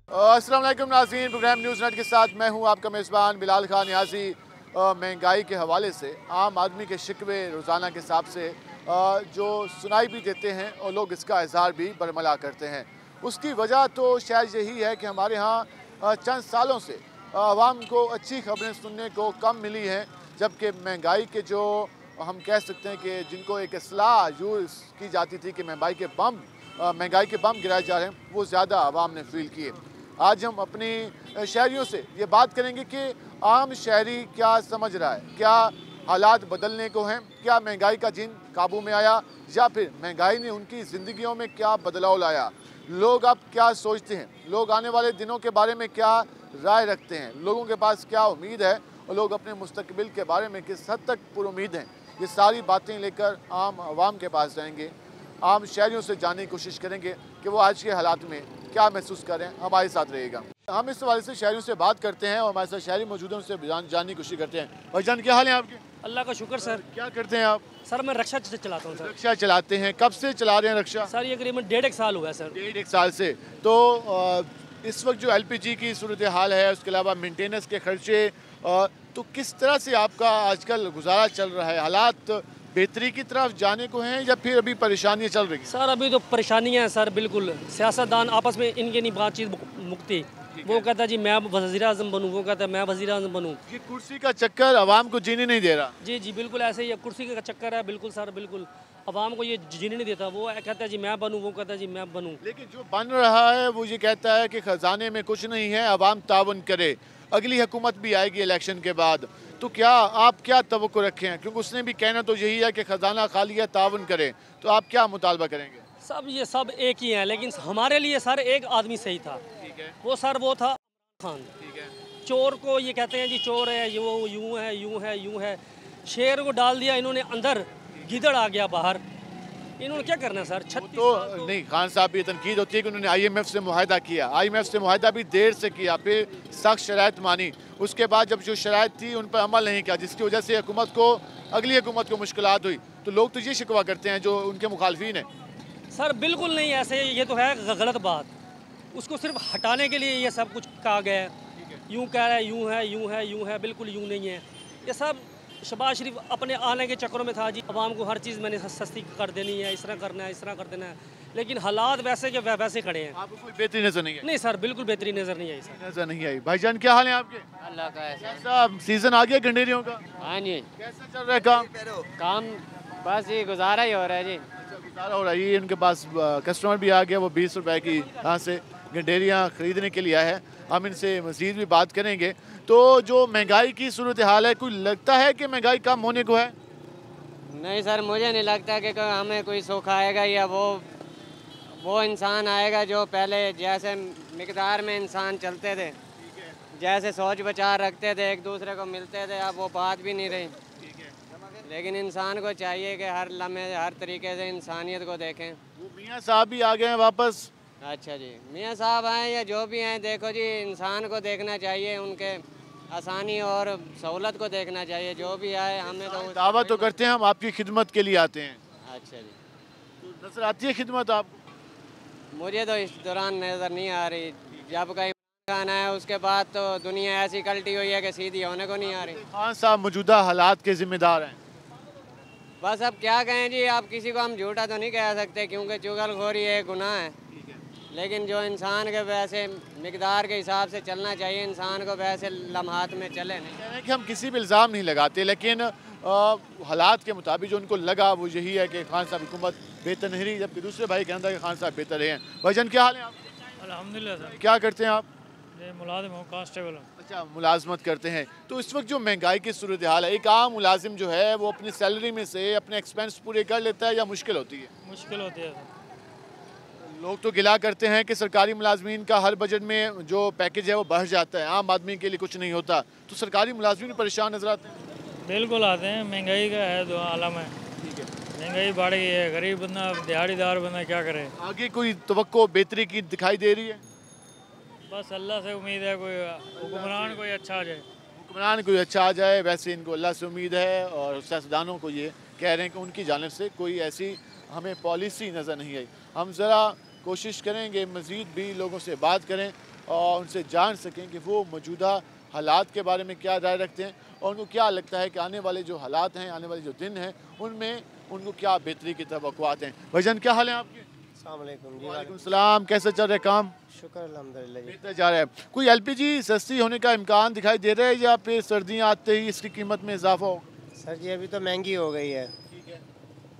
अस्सलाम वालेकुम नाज़रीन, प्रोग्राम न्यूज़ नेट के साथ मैं हूं आपका मेज़बान बिलाल खान नियाज़ी। महंगाई के हवाले से आम आदमी के शिकवे रोज़ाना के हिसाब से जो सुनाई भी देते हैं और लोग इसका इज़हार भी बरमला करते हैं। उसकी वजह तो शायद यही है कि हमारे यहाँ चंद सालों से आवाम को अच्छी खबरें सुनने को कम मिली हैं, जबकि महंगाई के जो हम कह सकते हैं कि जिनको एक असलाह यूज़ की जाती थी कि महंगाई के बम गिराए जा रहे हैं, वो ज़्यादा आवाम ने फील किए। आज हम अपनी शहरियों से ये बात करेंगे कि आम शहरी क्या समझ रहा है, क्या हालात बदलने को हैं, क्या महंगाई का जिन काबू में आया या फिर महंगाई ने उनकी ज़िंदगियों में क्या बदलाव लाया। लोग अब क्या सोचते हैं, लोग आने वाले दिनों के बारे में क्या राय रखते हैं, लोगों के पास क्या उम्मीद है और लोग अपने मुस्तकबिल के बारे में किस हद तक पुरुमीद हैं। ये सारी बातें लेकर आम आवाम के पास जाएंगे, आम शहरियों से जानने की कोशिश करेंगे कि वो आज के हालात में क्या महसूस कर रहे हैं। हमारे साथ रहेगा। हम इस हवाले से शहरियों से बात करते हैं और हमारे साथ शहरी मौजूद हैं, उनसे जानने की कोशिश करते हैं। भाईजान, क्या हाल है आपके? अल्लाह का शुक्र सर। क्या करते हैं आप? सर मैं रक्षा चलाता हूँ सर। रक्षा चलाते हैं, कब से चला रहे हैं रक्षा? सर ये करीबन 1.5 साल हुआ है सर। 1.5 साल से। तो इस वक्त जो LPG की सूरत हाल है, उसके अलावा मेंटेनेंस के खर्चे, तो किस तरह से आपका आजकल गुजारा चल रहा है? हालात बेहतरी की तरफ जाने को हैं या फिर अभी परेशानियां चल रही हैं? सर अभी तो परेशानियाँ हैं सर, बिल्कुल। सियासतदान आपस में इनके नहीं बातचीत मुक्ति। वो कहता है जी मैं वज़ीर आज़म बनूँ, वो कहता है मैं वज़ीर आज़म बनूँ। ये कुर्सी का चक्कर आवाम को जीने नहीं दे रहा। जी जी बिल्कुल ऐसे ही है, कुर्सी का चक्कर है। बिल्कुल सर, बिल्कुल आवाम को ये जीने नहीं देता। वो कहता है जी मैं बनूँ, वो कहता है जी मैं बनूँ। लेकिन जो बन रहा है वो ये कहता है कि खजाने में कुछ नहीं है, आवाम ताउन करे। अगली हुकूमत भी आएगी इलेक्शन के बाद, तो क्या आप क्या तवक्को रखे हैं? क्योंकि उसने भी कहना तो यही है कि खजाना खाली है, ताउन करे। तो आप क्या मुतालबा करेंगे? सब ये सब एक ही हैं, लेकिन हमारे लिए सर एक आदमी सही था। ठीक है, वो सर वो था खान। ठीक है। चोर को ये कहते हैं जी चोर है, ये वो यूं है यूं है यूं है। शेर को डाल दिया इन्होंने अंदर, गिदड़ आ गया बाहर। इन्होंने क्या करना है सर? 36 तो नहीं, खान साहब की तनकीद होती है कि उन्होंने IMF से मुआहदा किया। IMF से मुआहदा भी देर से किया, फिर सख्त शराइत मानी। उसके बाद जब जो शराइत थी उन पर अमल नहीं किया, जिसकी वजह से अगली हुकूमत को मुश्किलात हुई। तो लोग तो ये शिकवा करते हैं जो उनके मुखालफिन हैं। सर बिल्कुल नहीं ऐसे, ये तो है गलत बात। उसको सिर्फ हटाने के लिए ये सब कुछ कहा गया है। यूं कह रहा है यूं है यूं है यूं है, बिल्कुल यूं नहीं है। ये सब शहबाज शरीफ अपने आने के चक्करों में था जी, आवाम को हर चीज़ मैंने सस्ती कर देनी है, इस तरह करना है, इस तरह कर देना है। लेकिन हालात वैसे के वैसे खड़े हैं। आपको कोई बेहतरी नजर नहीं है? नहीं सर, बिल्कुल बेहतरी नज़र नहीं आई सर। नजर नहीं आई। भाईजान, क्या हाल है आपके? अल्लाह का एहसान। कैसा सीजन आ गया गंडेरियों का? हाँ जी, कैसा चल रहा है काम? काम बस ये गुजारा ही हो रहा है जी। अच्छा, गुजारा हो रहा है। ये उनके पास कस्टमर भी आ गया, वो 20 रुपए की यहाँ से गंडेरियाँ खरीदने के लिए आया है। हम इनसे मज़ीद भी बात करेंगे। तो जो महंगाई की सूरत हाल है, कोई लगता है कि महंगाई कम होने को है? नहीं सर, मुझे नहीं लगता कि हमें कोई सुख आएगा या वो इंसान आएगा जो पहले जैसे मिकदार में इंसान चलते थे, जैसे सोच विचार रखते थे, एक दूसरे को मिलते थे, अब वो बात भी नहीं रही। लेकिन इंसान को चाहिए कि हर लम्हे हर तरीके से इंसानियत को देखें। वो मियाँ साहब भी आ गए हैं वापस। अच्छा जी, मियाँ साहब आए या जो भी हैं, देखो जी इंसान को देखना चाहिए, उनके आसानी और सहूलत को देखना चाहिए। जो भी आए हमें तो दावा तो करते हैं हम आपकी खिदमत के लिए आते हैं। अच्छा जी, तो नजर आती है खिदमत आपको? मुझे तो इस दौरान नज़र नहीं आ रही। जब का इमरान खान है उसके बाद तो दुनिया ऐसी कल्टी हुई है कि सीधी होने को नहीं आ रही। खान साहब मौजूदा हालात के जिम्मेदार हैं। बस अब क्या कहें जी, आप किसी को हम झूठा तो नहीं कह सकते क्योंकि चुगलखोरी एक गुनाह है। लेकिन जो इंसान के वैसे मिकदार के हिसाब से चलना चाहिए, इंसान को वैसे लम्हात में चले नहीं। कह रहे हैं कि हम किसी भी इल्ज़ाम नहीं लगाते, लेकिन हालात के मुताबिक जो उनको लगा वो यही है कि खान साहब हुकूमत बेहतर नहीं रही, जबकि दूसरे भाई कहता है कि खान साहब बेहतर हैं। भाईजान, क्या हाल है आपके? अल्हम्दुलिल्लाह सर। क्या करते हैं आप? ये मुलाजिम हूँ, कांस्टेबल हूँ। अच्छा, मुलाजमत करते हैं। तो इस वक्त जो महंगाई की सूरत हाल है, एक आम मुलाजिम जो है वो अपनी सैलरी में से अपने एक्सपेंस पूरे कर लेता है या मुश्किल होती है? मुश्किल होती है सर। लोग तो गिला करते हैं कि सरकारी मुलाजमीन का हर बजट में जो पैकेज है वो बढ़ जाता है, आम आदमी के लिए कुछ नहीं होता। तो सरकारी मुलाजमीन परेशान नजर आते हैं। बिल्कुल आते हैं, महंगाई का है दो आलम है। ठीक है, महंगाई बढ़ गई है, गरीब बंदा दिहाड़ीदार बंदा क्या करे। आगे कोई तवक्को बेहतरी की दिखाई दे रही है? बस अल्लाह से उम्मीद है कोई हुक्मरान कोई अच्छा आ जाए। हुक्मरान कोई अच्छा आ जाए, वैसे इनको अल्लाह से उम्मीद है और सियासतदानों को ये कह रहे हैं कि उनकी जानिब से कोई ऐसी हमें पॉलिसी नज़र नहीं आई। हम ज़रा कोशिश करेंगे मज़ीद भी लोगों से बात करें और उनसे जान सकें कि वो मौजूदा हालात के बारे में क्या राय रखते हैं और उनको क्या लगता है कि आने वाले जो हालात हैं, आने वाले जो दिन हैं, उनमें उनको क्या बेहतरी की तवक्कुआत हैं। भाईजान क्या हाल है आपके? अस्सलाम वालेकुम जी। वालेकुम सलाम, कैसे चल रहा है काम? शुक्र अल्हम्दुलिल्लाह जी। बेहतर जा रहा है। कोई एलपीजी सस्ती होने का इम्कान दिखाई दे रहा है या फिर सर्दियाँ आते ही इसकी कीमत में इजाफा होगा? सर जी अभी तो महंगी हो गई है, ठीक है।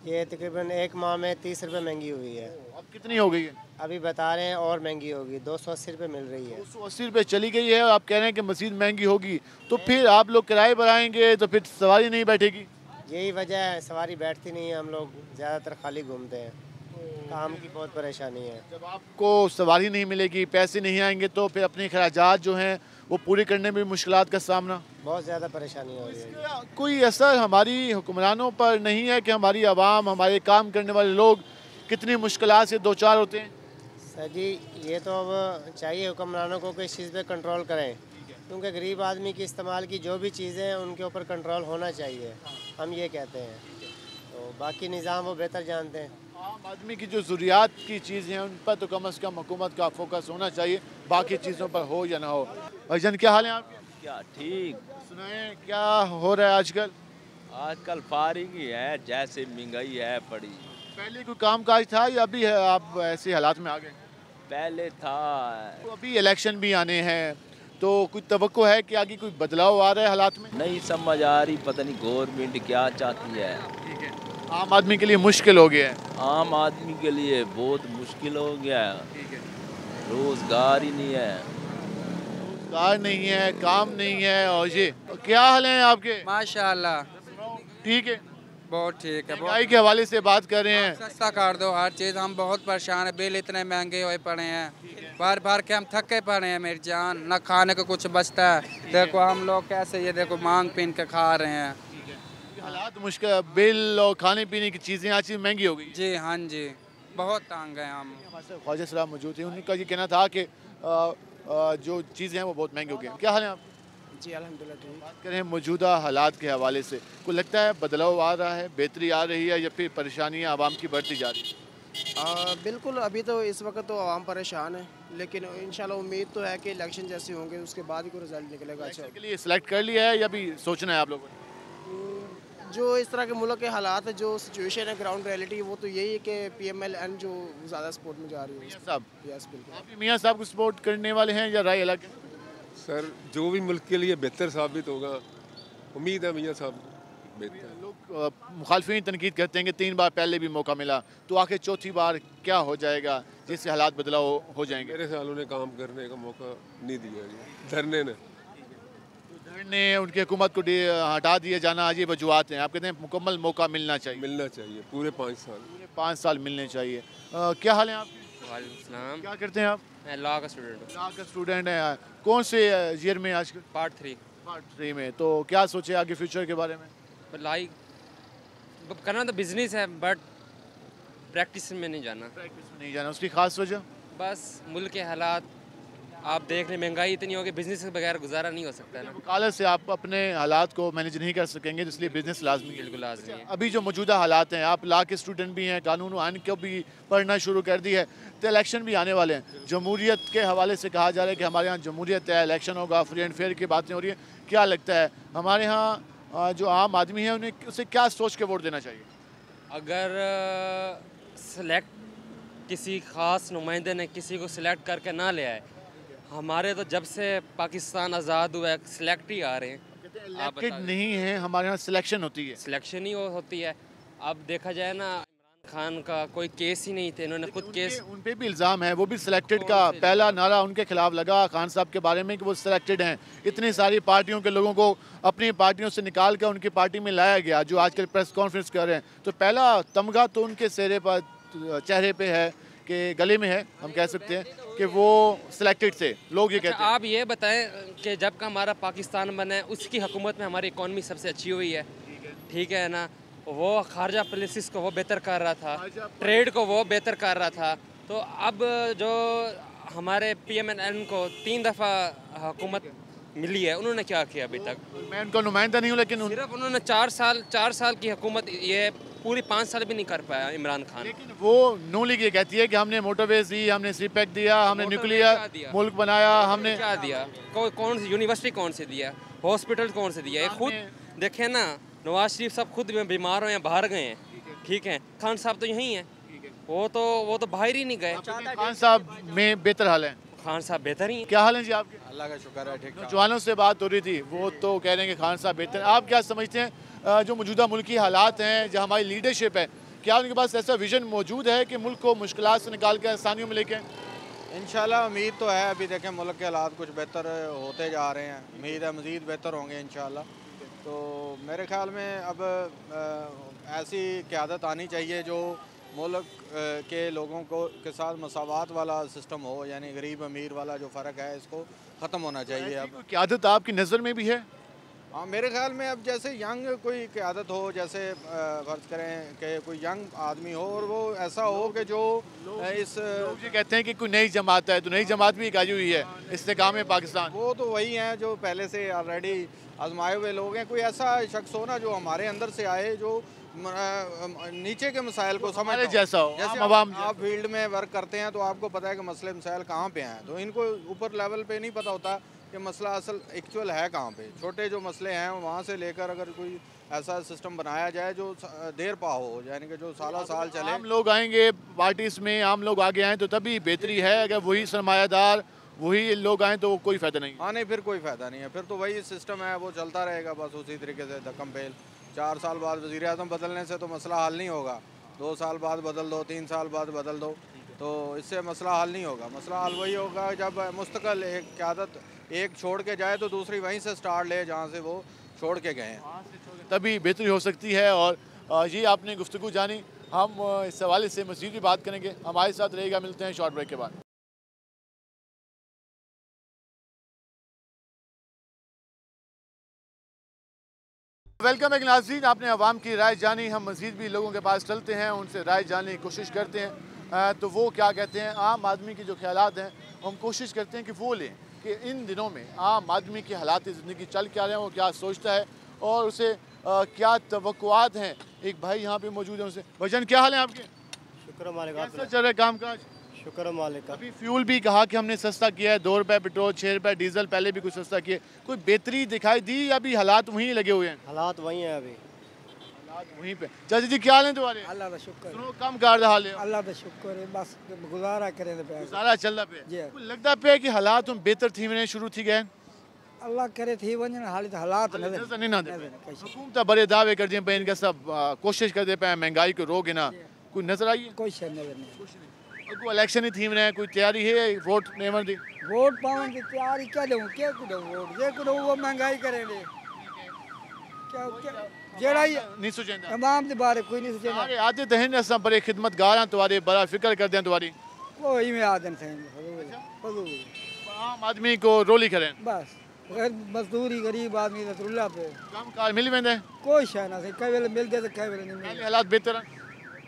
ये तकरीबन एक माह में 30 रुपये महंगी हुई है। अब कितनी हो गई है? अभी बता रहे हैं और महंगी होगी, 280 रुपये मिल रही है। 280 रुपये चली गई है और आप कह रहे हैं कि मज़ीद महंगी होगी, तो फिर आप लोग किराए बढ़ाएंगे तो फिर सवारी नहीं बैठेगी। यही वजह है, सवारी बैठती नहीं है, हम लोग ज़्यादातर खाली घूमते हैं, काम की बहुत परेशानी है। जब आपको सवारी नहीं मिलेगी, पैसे नहीं आएंगे तो फिर अपने खर्चात जो हैं वो पूरे करने में मुश्किलात का सामना। बहुत ज़्यादा परेशानी हो रही है। कोई असर हमारी हुक्मरानों पर नहीं है कि हमारी आवाम, हमारे काम करने वाले लोग कितनी मुश्किलात से दो चार होते हैं? सर जी ये तो अब चाहिए हुक्मरानों को कि इस चीज़ पे कंट्रोल करें, क्योंकि गरीब आदमी की इस्तेमाल की जो भी चीज़ें हैं उनके ऊपर कंट्रोल होना चाहिए, हम ये कहते हैं। तो बाकी निज़ाम वो बेहतर जानते हैं। आम आदमी की जो ज़रूरियात की चीज़ें हैं उन पर तो कम अज़ कम हुकूमत का फोकस होना चाहिए, बाकी चीज़ों पर हो या ना हो। भाईजान क्या हाल है आपके? क्या ठीक। सुनाएं क्या हो रहा है आजकल? आजकल फारिग ही है, जैसे महंगाई है पड़ी। पहले कोई काम काज था या अभी है आप ऐसे हालात में आ गए? पहले था। तो अभी इलेक्शन भी आने हैं, तो कुछ तवक्को है कि आगे कोई बदलाव आ रहा है हालात में? नहीं समझ आ रही, पता नहीं गवर्नमेंट क्या चाहती है। ठीक है। आम आदमी के लिए मुश्किल हो गया है। आम आदमी के लिए बहुत मुश्किल हो गया है, ठीक है। रोजगार ही नहीं है। रोजगार नहीं है, काम नहीं है। और ये क्या हाल है आपके? माशाल्लाह ठीक है। बहुत ठीक है। महंगाई के हवाले से बात कर रहे हैं। सस्ता कर दो हर चीज़, हम बहुत परेशान है, बिल इतने महंगे हुए पड़े हैं, बार बार के हम थके पड़े हैं मेरी जान, न खाने को कुछ बचता है। देखो हम लोग कैसे ये देखो मांग पीन के खा रहे हैं। हालात मुश्किल, बिल और खाने पीने की चीज़ें आज चीज़ महंगी हो गई। जी हाँ जी, बहुत तंग हैं हम। ख्वाजा साहब मौजूद थे, उनका ये कहना था कि जो चीज़ें हैं वो बहुत महंगी हो गई हैं। क्या हाल है आप? जी अल्हम्दुलिल्लाह ठीक। बात करें मौजूदा हालात के हवाले से, को लगता है बदलाव आ रहा है, बेहतरी आ रही है या फिर परेशानियाँ आवाम की बढ़ती जा रही है? बिल्कुल, अभी तो इस वक्त तो आवाम परेशान है, लेकिन इंशाल्लाह उम्मीद तो है कि इलेक्शन जैसे होंगे उसके बाद ही कोई रिजल्ट निकलेगा अच्छा। के लिए सिलेक्ट कर लिया है या भी सोचना है आप लोगों ने? जो इस तरह के मुल्क के हालात है, जो सिचुएशन है, ग्राउंड रियलिटी, वो तो यही है कि PMLN जो ज़्यादा सपोर्ट में जा रही है। मियां साहब, यस बिल्कुल। आप भी मियां साहब को सपोर्ट करने वाले हैं या राय अलग है? सर जो भी मुल्क के लिए बेहतर साबित होगा, उम्मीद है मियां साहब बेहतर। लोग मुखालफिन तनकीद करते हैं कि 3 बार पहले भी मौका मिला, तो आखिर चौथी बार क्या हो जाएगा जिससे हालात बदलाव हो जाएंगे? मेरे ख्याल उन्हें काम करने का मौका नहीं दिया गया, धरने ने। ने उनकी हुकूमत को हटा दिए जाना अजीब वजूहत हैं। आप कहते हैं मुकम्मल मौका मिलना चाहिए। मिलना चाहिए, पूरे 5 साल। पूरे 5 साल मिलने चाहिए। क्या हाल है आपके? वालेकुम। क्या करते हैं आप? मैं लॉ का स्टूडेंट हूँ। लॉ का स्टूडेंट हैं। कौन से ईयर में आजकल? पार्ट 3। पार्ट 3 में। तो क्या सोचे आगे फ्यूचर के बारे में? लाइक करना तो बिजनेस है, बट प्रैक्टिस में नहीं जाना। प्रैक्टिस में नहीं जाना, उसकी खास वजह? बस मुल्क के हालात आप देख रहे, महंगाई इतनी हो गई, बिजनेस के बगैर गुजारा नहीं हो सकता है ना। वकालत से आप अपने हालात को मैनेज नहीं कर सकेंगे, इसलिए बिजनेस लाजमी है। बिल्कुल लाजमी है। अभी जो मौजूदा हालात हैं, आप लॉ के स्टूडेंट भी हैं, कानून व आइन को भी पढ़ना शुरू कर दी है, तो इलेक्शन भी आने वाले हैं। जमहूरियत के हवाले से कहा जा रहा है कि हमारे यहाँ जमहूरियत है, इलेक्शन होगा, फ्री एंड फेयर की बातें हो रही हैं। क्या लगता है हमारे यहाँ जो आम आदमी है उन्हें उसे क्या सोच के वोट देना चाहिए? अगर सेलेक्ट किसी ख़ास नुमाइंदे ने किसी को सिलेक्ट करके ना ले आए, हमारे तो जब से पाकिस्तान आज़ाद हुआ है सिलेक्ट ही आ रहे हैं। इलेक्टेड नहीं है, हमारे यहाँ सिलेक्शन होती है। सिलेक्शन ही होती है। अब देखा जाए ना, इमरान खान का कोई केस ही नहीं थे, इन्होंने खुद केस। उन पे भी इल्ज़ाम है, वो भी सिलेक्टेड का पहला नारा उनके खिलाफ लगा खान साहब के बारे में कि वो सिलेक्टेड हैं। इतनी सारी पार्टियों के लोगों को अपनी पार्टियों से निकाल कर उनकी पार्टी में लाया गया, जो आजकल प्रेस कॉन्फ्रेंस कर रहे हैं। तो पहला तमगा तो उनके चेहरे पे है कि गले में है, हम कह सकते हैं कि वो सिलेक्टेड से लोग ये कहते हैं। आप ये बताएं कि जब का हमारा पाकिस्तान बना है उसकी हुकूमत में हमारी इकॉनमी सबसे अच्छी हुई है, ठीक है ना। वो खारजा पॉलिसीज़ को वो बेहतर कर रहा था, ट्रेड को वो बेहतर कर रहा था। तो अब जो हमारे PMLN को 3 दफ़ा हुकूमत मिली है, उन्होंने क्या किया अभी तक? मैं उनका नुमाइंदा नहीं हूँ, लेकिन सिर्फ उन्होंने 4 साल की हुकूमत ये पूरे 5 साल भी नहीं कर पाया इमरान खान। लेकिन वो नू लीग ये कहती है कि हमने मोटरवेज दी, हमने सी पैक दिया, हमने न्यूक्लियर मुल्क बनाया, हमने क्या दिया? कौन सी यूनिवर्सिटी कौन से दिया, हॉस्पिटल कौन से दिया? ये खुद देखें ना, नवाज शरीफ साहब खुद बीमार हुए हैं, बाहर गए हैं, ठीक है। खान साहब तो यहीं हैं, वो तो बाहर ही नहीं गए। खान साहब में बेहतर हाल है? खान साहब बेहतर ही। क्या हाल है जी आपके? अल्लाह का शुक्र है, ठीक। नौजवानों से बात हो रही थी, वो तो कह रहे हैं कि खान साहब बेहतर। आप क्या समझते हैं जो मौजूदा मुल्की हालात हैं, जो हमारी लीडरशिप है, क्या उनके पास ऐसा विजन मौजूद है कि मुल्क को मुश्किलात से निकाल कर आसानियों में लेके? इंशाल्लाह उम्मीद तो है। अभी देखें मुल्क के हालात कुछ बेहतर होते जा रहे हैं, उम्मीद है मज़ीद बेहतर होंगे इंशाल्लाह। तो मेरे ख्याल में अब ऐसी क़यादत आनी चाहिए जो मुल्क के लोगों को के साथ मसावात वाला सिस्टम हो, यानी गरीब अमीर वाला जो फ़र्क है इसको ख़त्म होना चाहिए। अब क़यादत आपकी नज़र में भी है? हाँ, मेरे ख्याल में अब जैसे यंग कोई क़यादत हो, जैसे फ़र्ज़ करें कि कोई यंग आदमी हो और वो ऐसा हो कि जो इस लोग ये कहते हैं कि कोई नई जमात है, तो नई जमात भी एक आई हुई है, इस्तेकाम है पाकिस्तान। वो तो वही हैं जो पहले से ऑलरेडी आजमाए हुए लोग हैं। कोई ऐसा शख्स हो ना जो हमारे अंदर से आए, जो नीचे के मसाइल को समझ जैसा हो। जैसे आप फील्ड में वर्क करते हैं तो आपको पता है कि मसले मसाइल कहाँ पे हैं, तो इनको ऊपर लेवल पे नहीं पता होता कि मसला असल एक्चुअल है कहाँ पे। छोटे जो मसले हैं वहाँ से लेकर अगर कोई ऐसा सिस्टम बनाया जाए जो देर पा हो, यानी कि जो साल चले। आम लोग आएंगे पार्टीज में, आम लोग आगे आएँ तो तभी बेहतरी है। अगर वही सरमायादार वही लोग आएँ तो कोई फ़ायदा नहीं। हाँ नहीं, फिर कोई फ़ायदा नहीं है, फिर तो वही सिस्टम है वो चलता रहेगा बस उसी तरीके से धक्कम पेल। 4 साल बाद वज़ीर आज़म बदलने से तो मसला हल नहीं होगा, 2 साल बाद बदल दो, 3 साल बाद बदल दो, तो इससे मसला हल नहीं होगा। मसला हल वही होगा जब मुस्तकिल एक क़यादत एक छोड़ के जाए तो दूसरी वहीं से स्टार्ट ले जहाँ से वो छोड़ के गए हैं, तभी बेहतरी हो सकती है। और ये आपने गुफ्तगू जानी, हम इस हवाले से मज़ीद भी बात करेंगे। हमारे साथ रहेगा, मिलते हैं शॉर्ट ब्रेक के बाद। वेलकम एक नाज़रीन, आपने अवाम की राय जानी। हम मज़ीद भी लोगों के पास चलते हैं, उनसे राय जानने की कोशिश करते हैं तो वो क्या कहते हैं। आम आदमी के जो ख्यालात हैं हम कोशिश करते हैं कि वो लें कि इन दिनों में आम आदमी के हालात ज़िंदगी चल क्या रहे हैं, वो क्या सोचता है और उसे क्या तवक्कुआत हैं। एक भाई यहाँ पे मौजूद है, उनसे। भाईजान क्या हाल है आपके? शुक्र मालिक। कैसा चल रहा है काम काज? शुक्र मालिक। अभी फ्यूल भी कहा कि हमने सस्ता किया है, 2 रुपये पेट्रोल, 6 रुपये डीजल, पहले भी कुछ सस्ता किए। कोई बेहतरी दिखाई दी या अभी हालात वहीं लगे हुए हैं? हालात वहीं हैं अभी, हालात वहीं पे। चाचा जी क्या हाल है तुम्हारे? अल्लाह का शुक्र। सुनो कम कार हाल है? अल्लाह का शुक्र है, बस गुजारा करें पे। गुजारा चल रहा पे। लगता पे कि हालात हम बेहतर थी वने शुरू थी गए। अल्लाह करे थी वजन हालात नजर नहीं ना दे। हुकूमत बड़े दावे कर दिए पे, इनका सब कोशिश कर दे पे महंगाई को रोके ना। कोई नजर आई है? कोई शय नजर नहीं। कोई इलेक्शन ही थी वने, कोई तैयारी है वोट नेवर दी? वोट पावन की तैयारी क्या दूं, क्या दूं वोट, ये को वो महंगाई करेंगे क्या जेड़ा नहीं सोचेंदा तमाम दे बारे कोई नहीं सोचेंदा। अरे आते दहन असा बड़े खिदमतगार हैं तुम्हारे, बड़ा फिक्र करते हैं तुम्हारी। वो ही में आदन थे फजूल आम आदमी को रोली करें बस। मजदूरी गरीब आदमी रसुल्ला पे काम कार मिल वेंदे, कोई शय ना से कई वेले मिल गए तो कई वेले नहीं मिले। हालात बेहतर हैं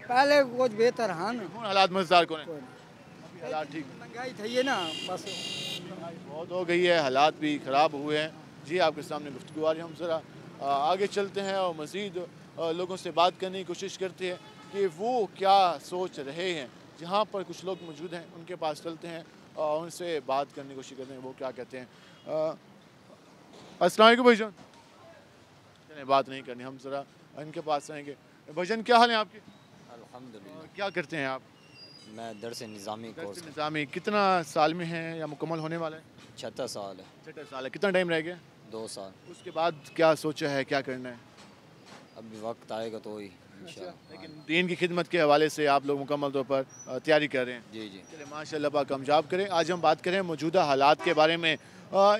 पहले कुछ बेहतर हां हुन हालात मजेदार कोने। हालात ठीक महंगाई थई है ना, बस बहुत हो गई है, हालात भी ख़राब हुए हैं। जी आपके सामने गुफ्तगू आ रही है। हम ज़रा आगे चलते हैं और मज़ीद लोगों से बात करने की कोशिश करते हैं कि वो क्या सोच रहे हैं। जहाँ पर कुछ लोग मौजूद हैं उनके पास चलते हैं और उनसे बात करने की कोशिश करते हैं वो क्या कहते हैं। अस्सलाम वालेकुम भाईजान। चलिए बात नहीं करनी, हम ज़रा इनके पास आएंगे। भाईजान क्या हाल है आपके? अल्हम्दुलिल्लाह। क्या करते हैं आप? मैं दरस निज़ामी कोर्स। निज़ामी कितना साल में है या मुकम्मल होने वाला है? 76 साल है। 76 साल है। कितना टाइम रह गया? 2 साल। उसके बाद क्या सोचा है, क्या करना है? अभी वक्त आएगा तो ही इंशाअल्लाह। लेकिन दीन की खिदमत के हवाले से आप लोग मुकम्मल तौर पर तैयारी कर रहे हैं। जी जी। चलिए माशाअल्लाह पाक कामयाब करें। आज हम बात करें मौजूदा हालात के बारे में।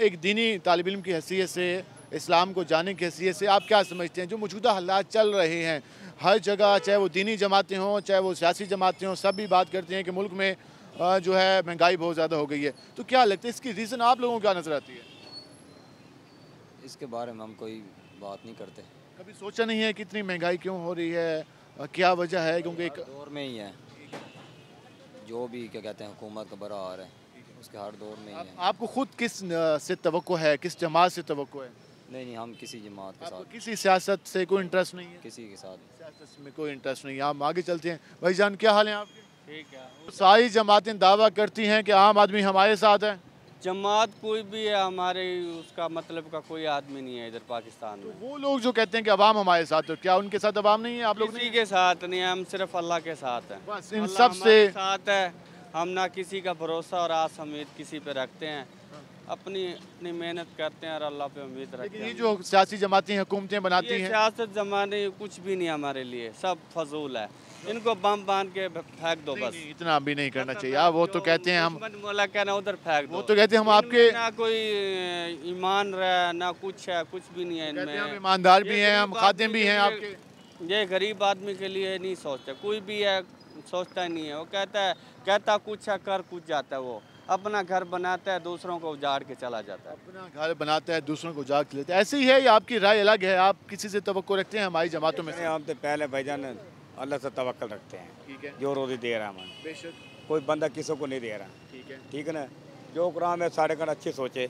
एक दीनी तालिब इल्म की हैसियत से, इस्लाम को जानने की हैसियत से आप क्या समझते हैं जो मौजूदा हालात चल रहे हैं हर जगह, चाहे वो दीनी जमातें हों चाहे वो सियासी जमातें हों, सब भी बात करते हैं कि मुल्क में जो है महंगाई बहुत ज़्यादा हो गई है। तो क्या लगता है इसकी रीज़न आप लोगों को क्या नज़र आती है? इसके बारे में हम कोई बात नहीं करते। कभी सोचा नहीं है कि इतनी महंगाई क्यों हो रही है, क्या वजह है? क्योंकि एक दौर में ही है जो भी क्या कहते हैं हुकूमत का बड़ा हार है, उसके हर दौर में ही है। आपको खुद किस से तवक्को है, किस जमात से तवक्को है? नहीं, हम किसी जमात के आपको साथ, किसी सियासत से कोई इंटरेस्ट नहीं है? किसी के साथ। सियासत में कोई इंटरेस्ट नहीं है। हम आगे चलते हैं। भाईजान क्या हाल है आपके? ठीक है। सारी जमातें दावा करती हैं कि आम आदमी हमारे साथ है। जमात कोई भी है हमारे उसका मतलब का कोई आदमी नहीं है इधर पाकिस्तान में। वो लोग जो कहते हैं कि अवाम हमारे साथ, तो क्या उनके साथ अवाम नहीं है? आप लोग किसी के साथ नहीं है, हम सिर्फ अल्लाह के साथ हैं। बस इन अल्लाह सब से हमारे साथ है। हम ना किसी का भरोसा और आस उम्मीद किसी पे रखते हैं, अपनी अपनी मेहनत करते हैं और अल्लाह पे उम्मीद रखते लेकिन हैं। ये जो सियासी जमातें हुकूमतें बनाती ये हैं, सियासत जमाने कुछ भी नहीं हमारे लिए, सब फजूल है। इनको बम बांध के फेंक दो बस। इतना भी नहीं करना चाहिए। आप वो तो कहते हैं हम, मुल्क है ना उधर फेंक दो। वो तो कहते हैं हम आपके, ना कोई ईमान रहा ना कुछ है, कुछ भी नहीं है इनमें। हम ईमानदार भी हैं, हम खादिम भी हैं आपके। ये गरीब आदमी के लिए नहीं सोचते, कोई भी है सोचता नहीं है। वो कहता कुछ है कर कुछ जाता है। वो अपना घर बनाता है, दूसरों को उजाड़ के चला जाता है। अपना घर बनाता है, दूसरों को उजाड़ के लेता है। ऐसे ही है या आपकी राय अलग है? आप किसी से तवक्को रखते हैं हमारी जमातों में से? हम तो पहले भाईजान अल्लाह से तवक्कल रखते हैं। ठीक है। जो रोज़ी दे रहा है हमें, बेशक कोई बंदा किसी को नहीं दे रहा। ठीक है। ठीक है ना, जो कुरान में साढ़े कर अच्छी सोचे,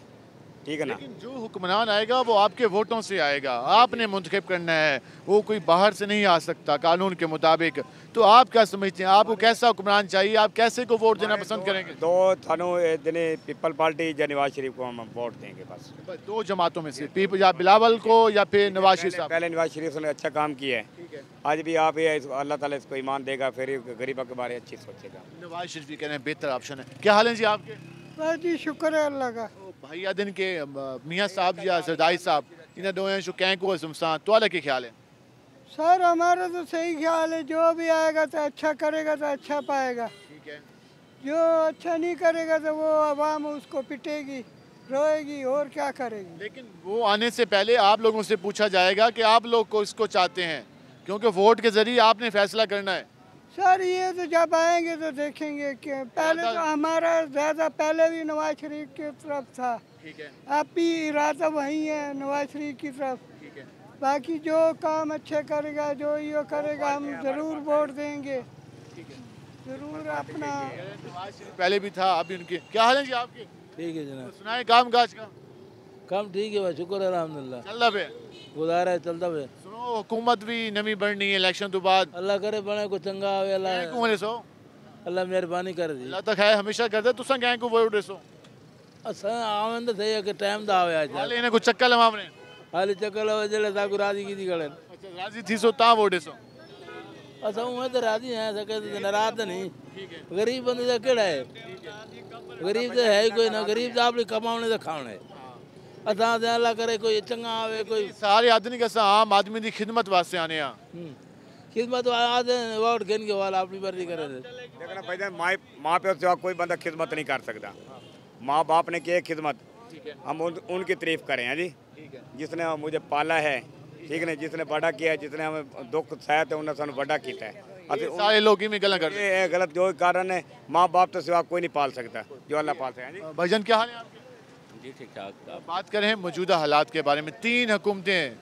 ठीक है ना। लेकिन जो हुक्मरान आएगा वो आपके वोटों से आएगा, आपने मुंतखब करना है, वो कोई बाहर से नहीं आ सकता कानून के मुताबिक। तो आप क्या समझते हैं, आपको कैसा हुक्मरान चाहिए? आप कैसे को वोट देना पसंद करेंगे? दो थानों दिने पीपल पार्टी या नवाज शरीफ को हम वोट देंगे बस। दो जमातों में से या बिलावल को या फिर नवाज शरीफ साहब? पहले नवाज शरीफ ने अच्छा काम किया है, आज भी आप ये अल्लाह ताला इसको ईमान देगा, फिर गरीबों के बारे में अच्छी सोचेगा। नवाज शरीफ भी कह रहे हैं बेहतर ऑप्शन है। क्या हाल है जी आपके? बस जी शुक्र है अल्लाह का। भैया दिन के मियाँ साहब या सरदाई साहब इन्हें दो हैं कैं को जुमसान तो अलग के ख्याल है? सर हमारा तो सही ख्याल है, जो भी आएगा तो अच्छा करेगा तो अच्छा पाएगा। ठीक है। जो अच्छा नहीं करेगा तो वो आवाम उसको पिटेगी, रोएगी और क्या करेगी। लेकिन वो आने से पहले आप लोगों से पूछा जाएगा कि आप लोग को इसको चाहते हैं, क्योंकि वोट के जरिए आपने फैसला करना है। सर ये तो जब आएंगे तो देखेंगे कि पहले तो हमारा ज़्यादा पहले भी नवाज शरीफ की तरफ था। ठीक है। अब भी इरादा वही है नवाज शरीफ की तरफ। ठीक है। बाकी जो काम अच्छे करेगा, जो ये करेगा, हम ज़रूर वोट देंगे। ज़रूर अपना। पहले भी था, अभी उनके क्या हाल है जी आपके? ठीक है जनाब। सुनाए काम काज का? काम ठीक है भाई, शुक्र है अल्हम्दुलिल्लाह। चल रहा पे गुजारा है, चलता पे। सुनो हुकूमत भी नवी बननी है इलेक्शन तो बाद। अल्लाह करे बने को चंगा आवे, अल्लाह सो अल्लाह मेहरबानी कर दी। अल्लाह तक है हमेशा करदे तुसा क्या को वोट देसो? असा आवन तो सही है कि टाइम दा आवे आज। हाले इन्हें कुछ चक्कर लवा हमने। हाले चक्कर लवा जले ताकू राजी की दी गले। अच्छा राजी थी सो ता वोट देसो? असा मैं तो राजी है, सके तो नाराज तो नहीं। गरीब बंदे का केड़ा है? गरीब तो है ही कोई ना, गरीब तो आपने कमाने तो खाने। असा अल्लाह करे कोई चंगा आवे, कोई सारे आदमी कैसा आम आदमी की खिदमत वास्ते आने आ खिदमत आदे वोट गिन के वाला अपनी मर्जी करे। देखना भाई माँ पे सिवा कोई बंदा खिदमत नहीं कर सकता। माँ बाप ने की खिदमत, हम उनकी तारीफ करें हैं जी। जिसने मुझे पाला है, ठीक है, जिसने बड़ा किया, जिसने हमें दुख सहा तो उन्हें सानू बड़ा किया है। सारे लोग में गलत करते हैं। गलत जो कारण है, माँ बाप तो सिवा कोई नहीं पाल सकता जो अल्लाह पाल सकता है जी। भाईजान क्या हाल है आपके? जी ठीक ठाक। बात करें मौजूदा हालात के बारे में, 3 हुकूमतें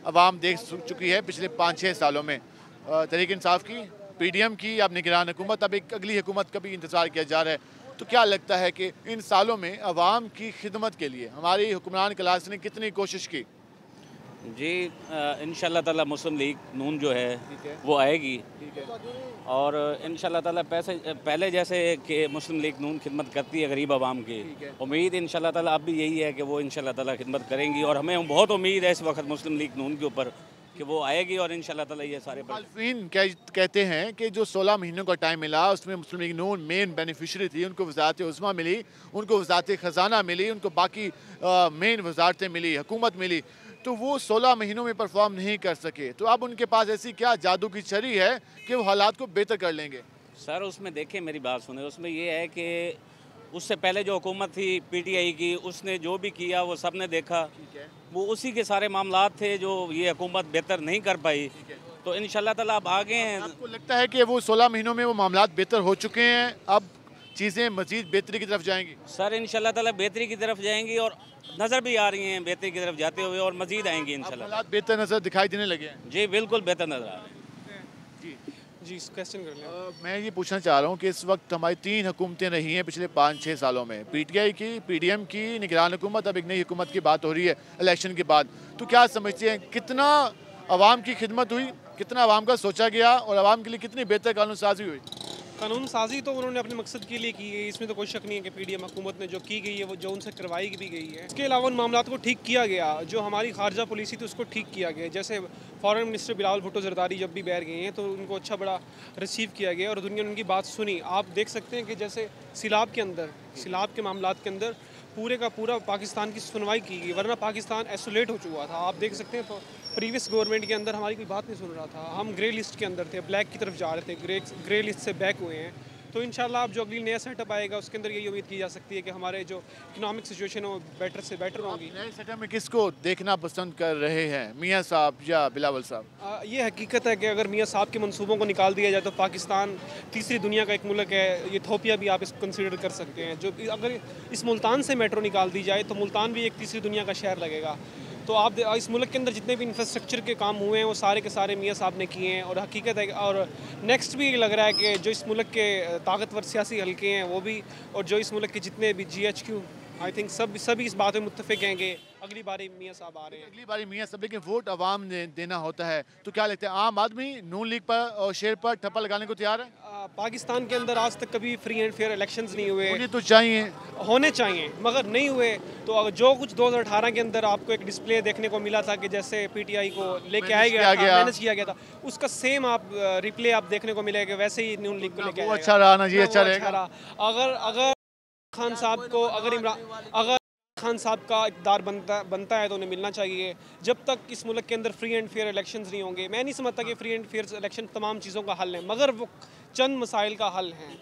अवाम देख चुकी है पिछले 5-6 सालों में। तहरीक इंसाफ की, PDM की, अब निगरान हुकूमत, अब एक अगली हुकूमत का भी इंतज़ार किया जा रहा है। तो क्या लगता है कि इन सालों में अवाम की खिदमत के लिए हमारी हुक्मरान क्लास ने कितनी कोशिश की? जी इंशाल्लाह ताला मुस्लिम लीग नून जो है वो आएगी, और इंशाल्लाह ताला पहले जैसे कि मुस्लिम लीग नून खिदमत करती है गरीब आवाम की, उम्मीद इंशाल्लाह ताला अब भी यही है कि वो इंशाल्लाह ताला खिदमत करेंगी। और हमें बहुत उम्मीद है इस वक्त मुस्लिम लीग नून के ऊपर कि वो आएगी और इंशाल्लाह ताला ये सारे मुखालिफिन कहते हैं कि जो 16 महीनों का टाइम मिला उसमें मुस्लिम लीग नून मेन बेनिफिशरी थी। उनको वज़ारत उज़्मा मिली, उनको वज़ारत ख़जाना मिली, उनको बाकी मेन वज़ारतें मिली, हुकूमत मिली, तो वो 16 महीनों में परफॉर्म नहीं कर सके। तो अब उनके पास ऐसी क्या जादू की छड़ी है कि वो हालात को बेहतर कर लेंगे? सर उसमें देखें, मेरी बात सुने, उसमें ये है कि उससे पहले जो हुकूमत थी PTI की, उसने जो भी किया वो सब ने देखा, वो उसी के सारे मामलात थे जो ये हुकूमत बेहतर नहीं कर पाई। तो इंशाल्लाह ताला अब आगे हैं। आपको लगता है कि वो 16 महीनों में वो मामलात बेहतर हो चुके हैं, अब चीज़ें मज़ीद बेहतरी की तरफ जाएंगी? सर इंशाल्लाह ताला बेहतरी की तरफ जाएंगी और नज़र भी आ रही हैं बेहतरी की तरफ जाते हुए, और मज़ीद आएंगी इंशाल्लाह। हालात बेहतर नज़र दिखाई देने लगे हैं? जी बिल्कुल बेहतर नज़र आ रहे हैं। जी क्वेश्चन कर लें। मैं ये पूछना चाह रहा हूँ कि इस वक्त हमारी 3 हुकूमतें रही हैं पिछले 5-6 सालों में, पीटीआई की, पीडीएम की निगरान हुकूमत, अब एक नई हुकूमत की बात हो रही है इलेक्शन के बाद। तो क्या समझते हैं कितना आवाम की खिदमत हुई, कितना आवाम का सोचा गया और आवाम के लिए कितनी बेहतर कानून साजी हुई? कानून साजी तो उन्होंने अपने मकसद के लिए की है, इसमें तो कोई शक नहीं है कि पीडीएम हुकूमत ने जो की गई है वो जो उनसे करवाई भी गई है। इसके अलावा उन मामलों को ठीक किया गया, जो हमारी खारजा पॉलिसी थी उसको ठीक किया गया। जैसे फॉरेन मिनिस्टर बिलावल भुट्टो जरदारी जब भी बैठ गए हैं तो उनको अच्छा बड़ा रिसीव किया गया और दुनिया ने उनकी बात सुनी। आप देख सकते हैं कि जैसे सिलाब के मामलात के अंदर पूरे का पूरा पाकिस्तान की सुनवाई की गई, वरना पाकिस्तान आइसोलेट हो चुका था। आप देख सकते हैं तो प्रीवियस गवर्नमेंट के अंदर हमारी कोई बात नहीं सुन रहा था, हम ग्रे लिस्ट के अंदर थे, ब्लैक की तरफ जा रहे थे, ग्रे लिस्ट से बैक हुए हैं। तो इंशाल्लाह अब जो अगली नया सेटअप आएगा उसके अंदर यही उम्मीद की जा सकती है कि हमारे जो इकोनॉमिक सिचुएशन है वो बेटर से बेटर होगी। नए सेटअप में किसको देखना पसंद कर रहे हैं, मियाँ साहब या बिलावल साहब? ये हकीकत है कि अगर मियाँ साहब के मंसूबों को निकाल दिया जाए तो पाकिस्तान तीसरी दुनिया का एक मुल्क है। इथोपिया भी आप इसको कंसीडर कर सकते हैं। जो अगर इस मुल्तान से मेट्रो निकाल दी जाए तो मुल्तान भी एक तीसरी दुनिया का शहर लगेगा। तो आप इस मुल्क के अंदर जितने भी इंफ्रास्ट्रक्चर के काम हुए हैं वो सारे के सारे मियाँ साहब ने किए हैं। और हकीकत है और नेक्स्ट भी लग रहा है कि जो इस मुल्क के ताकतवर सियासी हल्के हैं वो भी, और जो इस मुल्क के जितने भी GHQ आई थिंक सभी इस बात में मुत्तफिक हैं कि अगली बारी मियाँ साहब आ रहे हैं। अगली बारी मियाँ साहब, लेकिन वोट आवाम ने देना होता है। तो क्या लगता है आम आदमी नून लीग पर और शेर पर ठप्पा लगाने को तैयार है? पाकिस्तान के अंदर आज तक कभी फ्री एंड फेयर इलेक्शंस नहीं हुए। होने चाहिए मगर नहीं हुए। तो अगर जो कुछ 2018 के अंदर आपको एक डिस्प्ले देखने को मिला था कि जैसे PTI को लेके आया गया था, मैनेज किया गया था, उसका सेम आप रिप्ले आप देखने को मिलेगा वैसे ही नून लीग को लेके आया। अच्छा रहा ना जी, अच्छा रहेगा। अगर खान साहब को अगर खान साहब का इक़्तिदार बनता है तो उन्हें मिलना चाहिए। जब तक इस मुल्क के अंदर फ्री एंड फेयर इलेक्शंस नहीं होंगे, मैं नहीं समझता कि फ्री एंड फेयर इलेक्शन तमाम चीज़ों का हल है, मगर वो चंद मसाइल का हल हैं।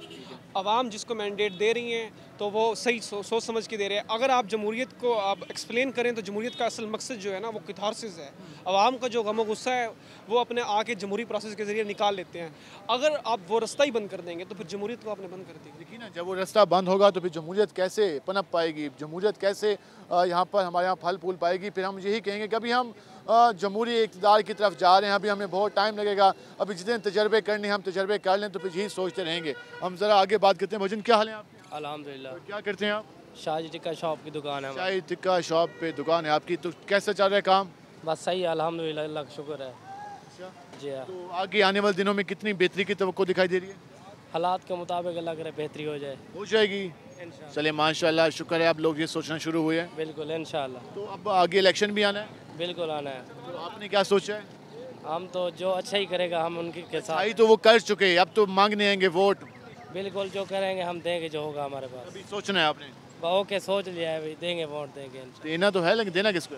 आवाम जिसको मैंडेट दे रही हैं तो वो सही सोच समझ के दे रहे हैं। अगर आप जमहूरियत को आप एक्सप्लेन करें तो जमहूरियत का असल मकसद जो है ना वो कैथारसिस है। आवाम का जो गम और गुस्सा है वो अपने आके जमहूरी प्रोसेस के ज़रिए निकाल लेते हैं। अगर आप वो रास्ता ही बंद कर देंगे तो फिर जमहूरियत को आपने बंद कर दी। देखिए ना, जब वो रास्ता बंद होगा तो फिर जमहूरियत कैसे पनप पाएगी, जमहूरियत कैसे यहाँ पर हमारे यहाँ फल फूल पाएगी। फिर हम यही कहेंगे कि अभी हम जमहूरी इक़्तिदार की तरफ जा रहे हैं, अभी हमें बहुत टाइम लगेगा, अभी जितने तजर्बे करने हम तजर्बे कर लें तो फिर यही सोचते रहेंगे। हम ज़रा आगे बात करते हैं। भजन, क्या हाल है आपके? अल्हम्दुलिल्लाह। तो क्या करते हैं आप? शाही टिक्का शॉप की दुकान है। शाही टिक्का शॉप पे दुकान है आपकी, तो कैसा चल रहा है काम? बस सही है अल्हम्दुलिल्लाह, अल्लाह का शुक्र है। जी हाँ। तो आगे आने वाले दिनों में कितनी बेहतरी की तवक्को दिखाई दे रही है? हालात के मुताबिक अल्लाह करे बेहतरी हो जाए। हो जाएगी चले, माशाल्लाह, शुक्र है आप लोग ये सोचना शुरू हुए हैं। बिल्कुल इंशाल्लाह। तो अब आगे इलेक्शन भी आना है? बिल्कुल आना है। तो आपने क्या सोचा है? हम तो जो अच्छा ही करेगा हम उनके के साथ। आई तो वो कर चुके हैं, अब तो मांगने आएंगे वोट। बिल्कुल जो करेंगे हम देंगे, जो होगा हमारे पास। अभी सोचना है आपने? ओके सोच लिया है भाई, देंगे वोट देंगे। देना तो है, लेकिन देना किसको?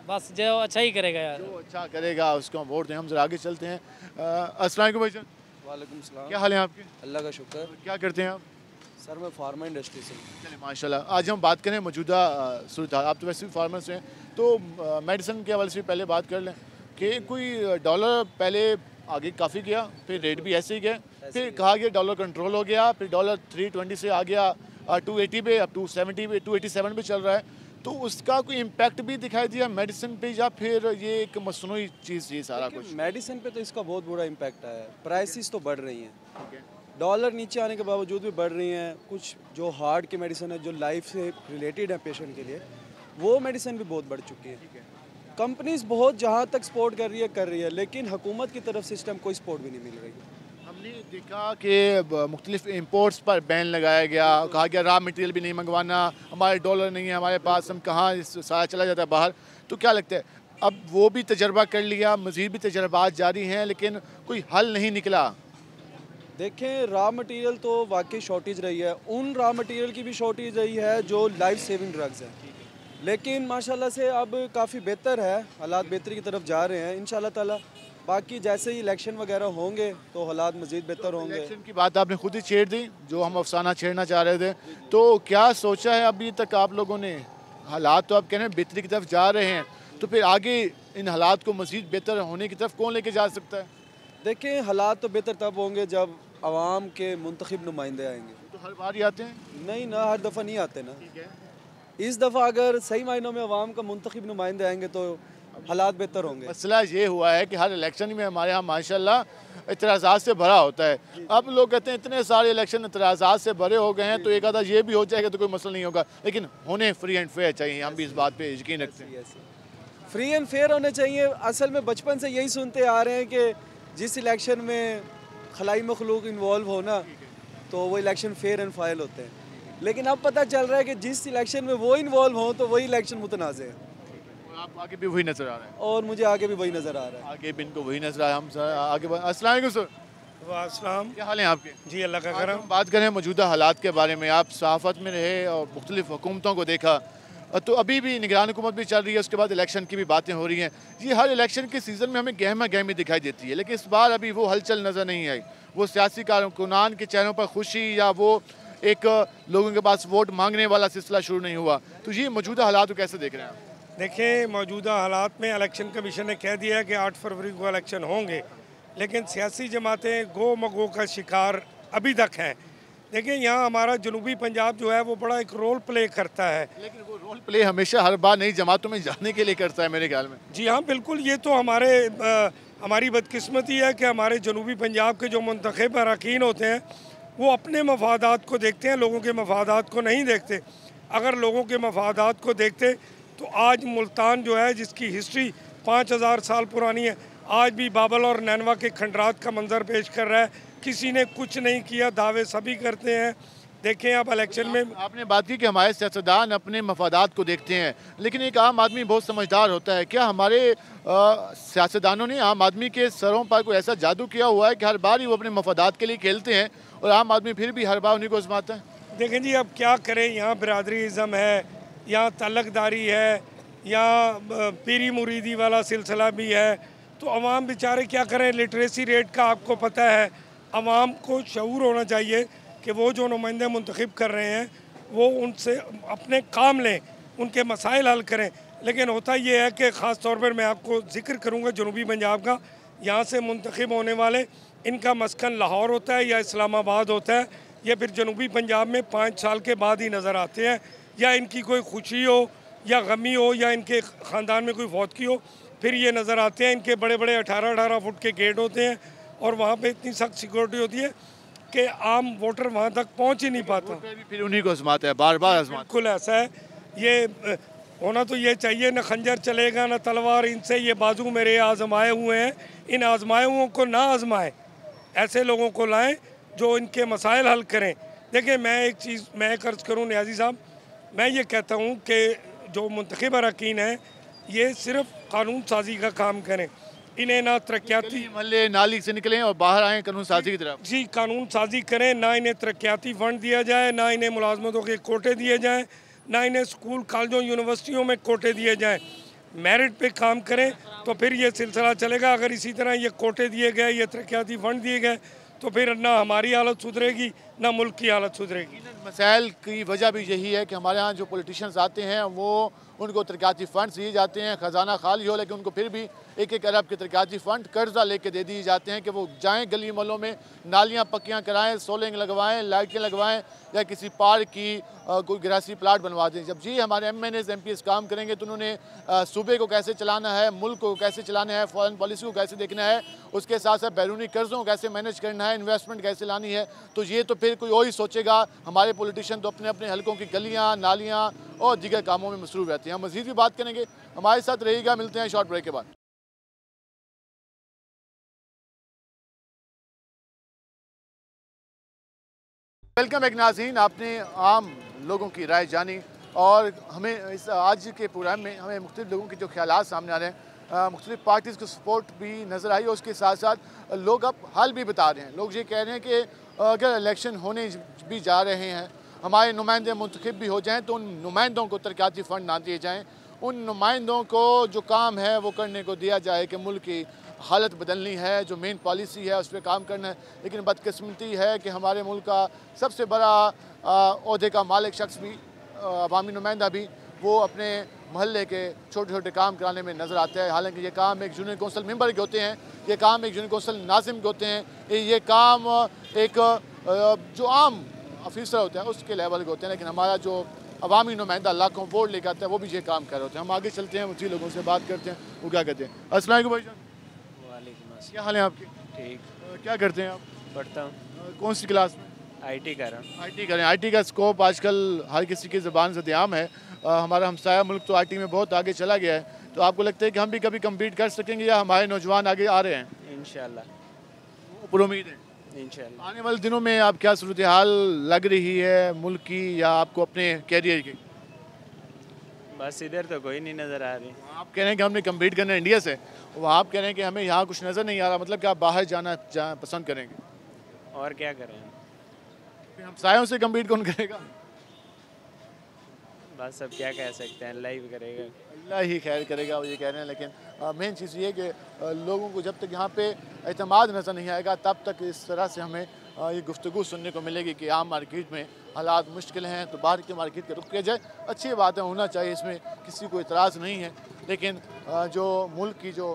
बस जो अच्छा ही करेगा यार, जो अच्छा करेगा उसको हम वोट दें। हम जरा आगे चलते हैं। अस्सलाम वालेकुम भाईजान। वालेकुम सलाम। क्या हाल है आपके? अल्लाह का शुक्र। क्या करते हैं आप? सर मैं फार्मा इंडस्ट्री से। चलिए माशाल्लाह, आज हम बात करें मौजूदा सूरत हाल। आप तो वैसे भी फार्मर्स हैं, तो मेडिसिन के हवाले से पहले बात कर लें कि कोई डॉलर पहले आगे काफ़ी गया, फिर रेट भी ऐसे ही गया, फिर कहा गया डॉलर कंट्रोल हो गया, फिर डॉलर 320 से आ गया 280 पे, अब 270 पे, 287 पे चल रहा है। तो उसका कोई इम्पैक्ट भी दिखाई दिया मेडिसिन पे, या फिर ये एक मसनूई चीज़ ये सारा कुछ? मेडिसिन पे तो इसका बहुत बुरा इम्पैक्ट आया है। प्राइसेस तो बढ़ रही हैं, डॉलर नीचे आने के बावजूद भी बढ़ रही हैं। कुछ जो हार्ट की मेडिसिन है, जो लाइफ से रिलेटेड है पेशेंट के लिए, वो मेडिसिन भी बहुत बढ़ चुकी है। कंपनीज बहुत जहाँ तक सपोर्ट कर रही है, लेकिन हुकूमत की तरफ से इस टाइम कोई सपोर्ट भी नहीं मिल रही। हमने देखा कि मुख्तलिफ इम्पोर्ट्स पर बैन लगाया गया, कहा गया रॉ मटेरियल भी नहीं मंगवाना, हमारे डॉलर नहीं है हमारे पास, हम कहाँ सारा चला जाता है बाहर। तो क्या लगता है अब वो भी तजर्बा कर लिया, मज़ीद भी तजर्बात जारी हैं, लेकिन कोई हल नहीं निकला? देखें, रॉ मटेरियल तो वाकई शॉर्टेज रही है, उन रॉ मटेरियल की भी शॉर्टेज रही है जो लाइफ सेविंग ड्रग्स हैं। लेकिन माशाल्लाह से अब काफ़ी बेहतर है, हालात बेहतरी की तरफ जा रहे हैं इंशाल्लाह ताला। बाकी जैसे ही इलेक्शन वगैरह होंगे तो हालात मज़ीद बेहतर होंगे। इलेक्शन की बात आपने खुद ही छेड़ दी, जो हम अफसाना छेड़ना चाह रहे थे। तो क्या सोचा है अभी तक आप लोगों ने? हालात तो आप कह रहे हैं बेहतरी की तरफ जा रहे हैं, तो फिर आगे इन हालात को मज़ीद बेहतर होने की तरफ कौन लेके जा सकता है? देखें, हालात तो बेहतर तब होंगे जब आवाम के मुंतखब नुमाइंदे आएंगे। तो हर बार ही आते हैं? नहीं ना, हर दफ़ा नहीं आते ना। इस दफ़ा अगर सही मायनों में आवाम का मुंतखब नुमाइंदे आएंगे तो हालात बेहतर होंगे। मसला ये हुआ है कि हर इलेक्शन में हमारे यहाँ माशाल्लाह इतराज़ात से भरा होता है। अब लोग कहते हैं इतने सारे इलेक्शन इतराज़ात से भरे हो गए हैं तो एक आधा ये भी हो जाएगा तो कोई मसला नहीं होगा, लेकिन होने फ्री एंड फेयर चाहिए। हम भी इस बात पे यकीन रखते हैं। फ्री एंड फेयर होने चाहिए। असल में बचपन से यही सुनते आ रहे हैं कि जिस इलेक्शन में खलाई मखलूक इन्वॉल्व होना तो वो इलेक्शन फेयर एंड फायर होते हैं, लेकिन अब पता चल रहा है कि जिस इलेक्शन में वो इन्वॉल्व हो तो वही इलेक्शन मुतनाज़ है। आप आगे भी वही नज़र आ रहा है और मुझे आगे भी वही नज़र आ रहा है। आगे भी इनको वही नज़र आ रहा है। हम सर आगे अस्सलाम वालेकुम सर। वालेकुम, क्या हाल है आपके? जी अल्लाह का करम। हम बात करें मौजूदा हालात के बारे में। आप सहाफ़त में रहे और मुख्तलिफ हुकूमतों को देखा, तो अभी भी निगरान हुकूमत भी चल रही है, उसके बाद इलेक्शन की भी बातें हो रही हैं। ये हर इलेक्शन के सीज़न में हमें गहमा गहमी दिखाई देती है, लेकिन इस बार अभी वो हलचल नज़र नहीं आई। वो सियासी कारकुनान के चेहरों पर खुशी या वो एक लोगों के पास वोट मांगने वाला सिलसिला शुरू नहीं हुआ। तो ये मौजूदा हालात को कैसे देख रहे हैं आप? देखें, मौजूदा हालात में इलेक्शन कमीशन ने कह दिया है कि 8 फरवरी को इलेक्शन होंगे, लेकिन सियासी जमातें गो मगो का शिकार अभी तक हैं। देखिए, यहाँ हमारा जनूबी पंजाब जो है वो बड़ा एक रोल प्ले करता है, लेकिन वो रोल प्ले हमेशा हर बार नई जमातों में जाने के लिए करता है मेरे ख्याल में। जी हाँ, बिल्कुल। ये तो हमारी बदकिस्मती है कि हमारे जनूबी पंजाब के जो मुंतखब अरकान होते हैं वो अपने मफादात को देखते हैं, लोगों के मफादात को नहीं देखते। अगर लोगों के मफादात को देखते तो आज मुल्तान जो है, जिसकी हिस्ट्री 5000 साल पुरानी है, आज भी बाबल और नैनवा के खंडरात का मंजर पेश कर रहा है। किसी ने कुछ नहीं किया, दावे सभी करते हैं। देखें, अब इलेक्शन में आपने बात की कि हमारे सियासतदान अपने मफादात को देखते हैं, लेकिन एक आम आदमी बहुत समझदार होता है। क्या हमारे सियासतदानों ने आम आदमी के सरों पर कोई ऐसा जादू किया हुआ है कि हर बार ही वो अपने मफादात के लिए खेलते हैं और आम आदमी फिर भी हर बार उन्हीं को आजमाता है? देखें जी, अब क्या करें, यहाँ बिरादरीज़म है, यहाँ तलकदारी है, यहाँ पीरी मुरीदी वाला सिलसिला भी है, तो अवाम बेचारे क्या करें। लिटरेसी रेट का आपको पता है। अवाम को शऊर होना चाहिए कि वो जो नुमाइंदे मुंतखब कर रहे हैं वो उनसे अपने काम लें, उनके मसाइल हल करें। लेकिन होता ये है कि ख़ास तौर पर मैं आपको ज़िक्र करूँगा जनूबी पंजाब का। यहाँ से मुंतखब होने वाले, इनका मस्कन लाहौर होता है या इस्लामाबाद होता है, या फिर जनूबी पंजाब में 5 साल के बाद ही नज़र आते हैं, या इनकी कोई खुशी हो या गमी हो या इनके ख़ानदान में कोई फौतगी हो, फिर ये नज़र आते हैं। इनके बड़े बड़े 18-18 फुट के गेट होते हैं और वहाँ पे इतनी सख्त सिक्योरिटी होती है कि आम वोटर वहाँ तक पहुँच ही नहीं पाता। फिर उन्हीं को आजमाता है, बार बार आजमाता है। बिल्कुल ऐसा है। ये होना तो ये चाहिए, न खंजर चलेगा न तलवार, इनसे ये बाजू मेरे आजमाए हुए हैं, इन आजमाए हुओं को ना आजमाएं, ऐसे लोगों को लाएं जो इनके मसाइल हल करें। देखिए, मैं एक चीज़ मैं कर्ज करूँ न्याजी साहब, मैं ये कहता हूँ कि जो मुंतखब अरकान हैं ये सिर्फ कानून साजी का काम करें। इन्हें ना तरक्याती महल्ले नाली से निकलें और बाहर आएँ कानून साजी की तरफ। जी, कानून साजी करें। ना इन्हें तरक्याती फ़ंड दिया जाए, ना इन्हें मुलाजमतों के कोटे दिए जाएँ, ना इन्हें स्कूल कॉलेजों यूनिवर्सिटियों में कोटे दिए जाएँ। मेरिट पे काम करें तो फिर ये सिलसिला चलेगा। अगर इसी तरह ये कोटे दिए गए, ये तरक्याती फ़ंड दिए गए, तो फिर ना हमारी हालत सुधरेगी ना मुल्क की हालत सुधरेगी। मसाइल की वजह भी यही है कि हमारे यहाँ जो पॉलिटिशियंस आते हैं वो उनको तरक्याती फ़ंड्स दिए जाते हैं, ख़जाना खाली हो, लेकिन उनको फिर भी 1-1 अरब के तरक्याती फ़ंड कर्जा लेके दे दिए जाते हैं कि वो जाएं गली मोहल्लों में नालियाँ पक्कियाँ कराएं, सोलिंग लगवाएं, लाइटें लगवाएं या किसी पार्क की कोई गिरासी प्लाट बनवा दें। जब जी हमारे MNAs MPs काम करेंगे तो उन्होंने सूबे को कैसे चलाना है, मुल्क को कैसे चलाना है, फॉरेन पॉलिसी को कैसे देखना है, उसके साथ साथ बैरूनी कर्ज़ों को कैसे मैनेज करना है, इन्वेस्टमेंट कैसे लानी है, तो ये तो फिर कोई और ही सोचेगा। हमारे पॉलिटिशियन तो अपने अपने हलकों की गलियाँ नालियाँ और दीगर कामों में मसरूफ़ रहते हैं। हम मज़ीद भी बात करेंगे, हमारे साथ रहिएगा। मिलते हैं शॉर्ट ब्रेक के बाद। वेलकम एक नाज़रीन, आपने आम लोगों की राय जानी और हमें इस आज के प्रोग्राम में हमें मुख्तलिफ लोगों के जो ख्यालात सामने आ रहे हैं, मुख्तलिफ पार्टीज़ की सपोर्ट भी नज़र आई और उसके साथ साथ लोग अब हल भी बता रहे हैं। लोग ये कह रहे हैं कि अगर इलेक्शन होने भी जा रहे हैं, हमारे नुमाइंदे मुंतखब भी हो जाएं तो उन नुमाइंदों को तरक्याती फ़ंड ना दिए जाएं, उन नुमाइंदों को जो काम है वो करने को दिया जाए कि मुल्क की हालत बदलनी है, जो मेन पॉलिसी है उस पर काम करना है। लेकिन बदकिस्मती है कि हमारे मुल्क का सबसे बड़ा ओहदे का मालिक शख्स भी, अवामी नुमाइंदा भी, वो अपने महल्ले के छोटे छोटे काम कराने में नज़र आता है। हालांकि ये काम एक जूनियर कौंसल मेंबर के होते हैं, ये काम एक जूनियर कौंसल नाजिम के होते हैं, ये काम एक जो आम ऑफिसर होते हैं उसके लेवल के होते हैं। लेकिन हमारा जो अवामी नुमाइंदा लाखों वोट लेकर आता है वो भी ये काम कर रहे होते हैं। हम आगे चलते हैं, उसी लोगों से बात करते हैं वो क्या कहते हैं। अस्सलाम वालेकुम भाईजान, क्या हाल है आपके? ठीक। क्या करते हैं आप? पढ़ता हूँ। कौन सी क्लास में? आईटी कर रहा हूँ। आईटी करें। आईटी का स्कोप आजकल हर किसी की ज़बान से दियाम है। हमारा हमसाया मुल्क तो आईटी में बहुत आगे चला गया है, तो आपको लगता है कि हम भी कभी कम्पीट कर सकेंगे या हमारे नौजवान आगे आ रहे हैं? इंशाल्लाह। पूरी उम्मीद है इंशाल्लाह। आने वाले दिनों में आप क्या सूरत हाल लग रही है मुल्क की या आपको अपने कैरियर की? बस इधर तो कोई नहीं नज़र आ रही। आप कह रहे हैं कि हमने कम्पीट करना है इंडिया से, वो आप कह रहे हैं कि हमें यहाँ कुछ नज़र नहीं आ रहा, मतलब कि आप बाहर जाना पसंद करेंगे? और क्या करें? फिर हमसायों से कम्पीट कौन करेगा? बस अब क्या कह सकते हैं, अल्लाह ही करेगा। अल्लाह ही खैर करेगा, वो ये कह रहे हैं। लेकिन मेन चीज़ ये है कि लोगों को जब तक यहाँ पे एतमाद नज़र नहीं आएगा तब तक इस तरह से हमें ये गुफ्तगू सुनने को मिलेगी कि आम मार्केट में हालात मुश्किल हैं तो बाहर की मार्केट का रुख किया जाए। अच्छी बातें होना चाहिए, इसमें किसी को इतराज़ नहीं है, लेकिन जो मुल्क की जो